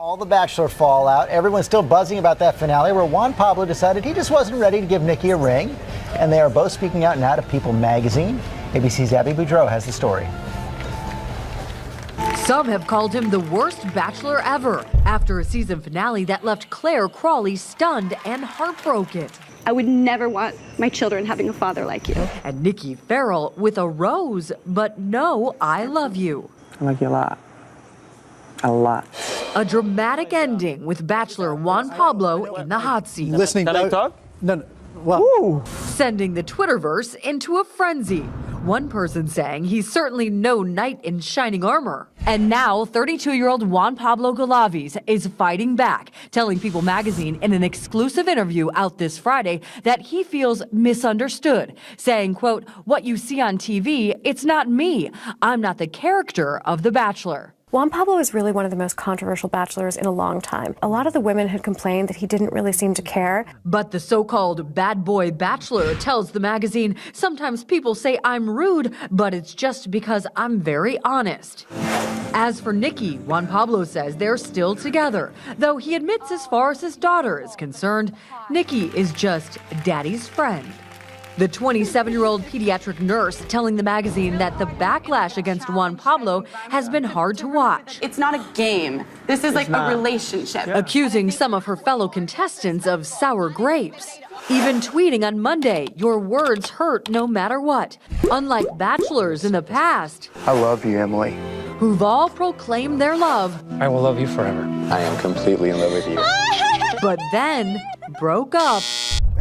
All the Bachelor fallout. Everyone's still buzzing about that finale where Juan Pablo decided he just wasn't ready to give Nikki a ring. And they are both speaking out now to People magazine. ABC's Abby Boudreau has the story. Some have called him the worst Bachelor ever after a season finale that left Claire Crawley stunned and heartbroken. I would never want my children having a father like you. And Nikki Farrell with a rose, but no I love you. I like you a lot. A lot. A dramatic ending with Bachelor Juan Pablo in the hot seat. Listening Can I talk? No. Well, Sending the Twitterverse into a frenzy. One person saying he's certainly no knight in shining armor. And now 32-year-old Juan Pablo Galaviz is fighting back, telling People magazine in an exclusive interview out this Friday that he feels misunderstood, saying, quote, "What you see on TV, it's not me. I'm not the character of The Bachelor." Juan Pablo is really one of the most controversial bachelors in a long time. A lot of the women had complained that he didn't really seem to care. But the so-called bad boy bachelor tells the magazine, "Sometimes people say I'm rude, but it's just because I'm very honest." As for Nikki, Juan Pablo says they're still together, though he admits as far as his daughter is concerned, Nikki is just daddy's friend. The 27-year-old pediatric nurse telling the magazine that the backlash against Juan Pablo has been hard to watch. It's not a game. This is like a relationship. Accusing some of her fellow contestants of sour grapes. Even tweeting on Monday, "Your words hurt no matter what." Unlike bachelors in the past, I love you, Emily. who've all proclaimed their love, I will love you forever. I am completely in love with you. but then broke up.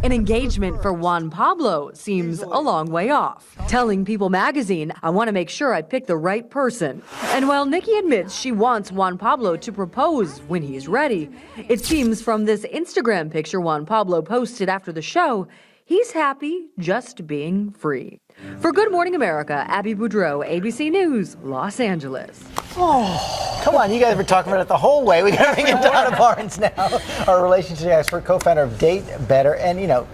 An engagement for Juan Pablo seems a long way off. Telling People magazine, "I want to make sure I pick the right person." And while Nikki admits she wants Juan Pablo to propose when he's ready, it seems from this Instagram picture Juan Pablo posted after the show, he's happy just being free. For Good Morning America, Abby Boudreau, ABC News, Los Angeles. come on, you guys were talking about it the whole way. We got to bring in Donna Barnes now, our relationship expert, co-founder of Date Better. And, you know,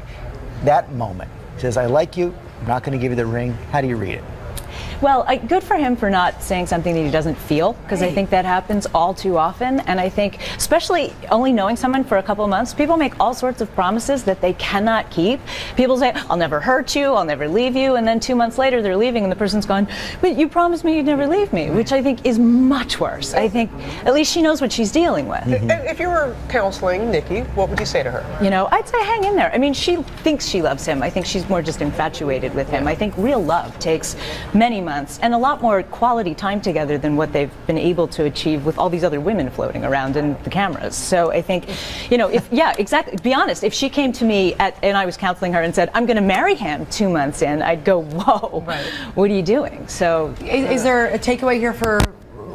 that moment, says, "I like you, I'm not going to give you the ring." How do you read it? Well, good for him for not saying something that he doesn't feel, because I think that happens all too often. And I think, especially only knowing someone for a couple of months, people make all sorts of promises that they cannot keep. People say, "I'll never hurt you, I'll never leave you," and then 2 months later they're leaving and the person's gone, "But you promised me you'd never leave me," which I think is much worse. I think at least she knows what she's dealing with. And if you were counseling Nikki, what would you say to her? You know, I'd say hang in there. I mean, she thinks she loves him. I think she's more just infatuated with him. I think real love takes many months and a lot more quality time together than what they've been able to achieve with all these other women floating around in the cameras. So I think, you know, exactly. Be honest, if she came to me and I was counseling her and said, "I'm going to marry him 2 months in," I'd go, "Whoa, right. What are you doing?" So is there a takeaway here for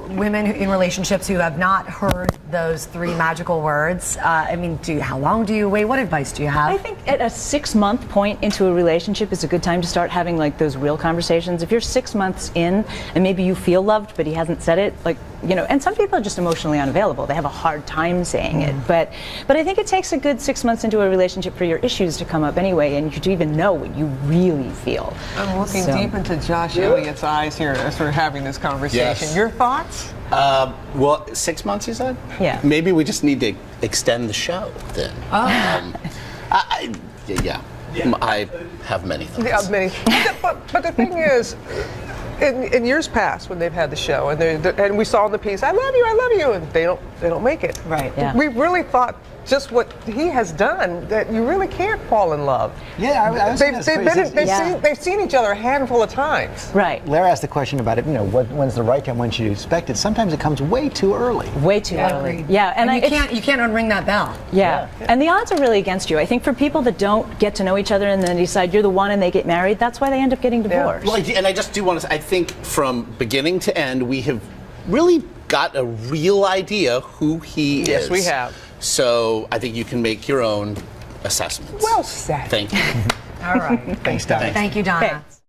women in relationships who have not heard those three magical words? I mean, how long do you wait? What advice do you have? I think at a 6-month point into a relationship is a good time to start having like those real conversations. If you're 6 months in and maybe you feel loved but he hasn't said it, like, you know, and some people are just emotionally unavailable. They have a hard time saying it. But I think it takes a good 6 months into a relationship for your issues to come up anyway and you to even know what you really feel. I'm looking deep into Josh Elliott's eyes here as we're having this conversation. Yes. Your thoughts? Well, 6 months, you said? Yeah. Maybe we just need to extend the show then. Yeah. I have many thoughts. Yeah, many. But the thing is, in years past when they've had the show and we saw in the piece, I love you, and they don't make it. Right. Yeah. We really thought just what he has done that you really can't fall in love. Yeah, they've seen each other a handful of times. Right. Lara asked the question about it, you know, when's the right time, when should you expect it? Sometimes it comes way too early. Way too early. Yeah, and you can't unring that bell. Yeah. And the odds are really against you. I think for people that don't get to know each other and then decide you're the one and they get married, that's why they end up getting divorced. Well, and I just do want to say, I think from beginning to end, we have really got a real idea who he is. Yes, we have. So I think you can make your own assessments. Well said. Thank you. All right. Thanks, Donna. Thank you, Donna. Okay.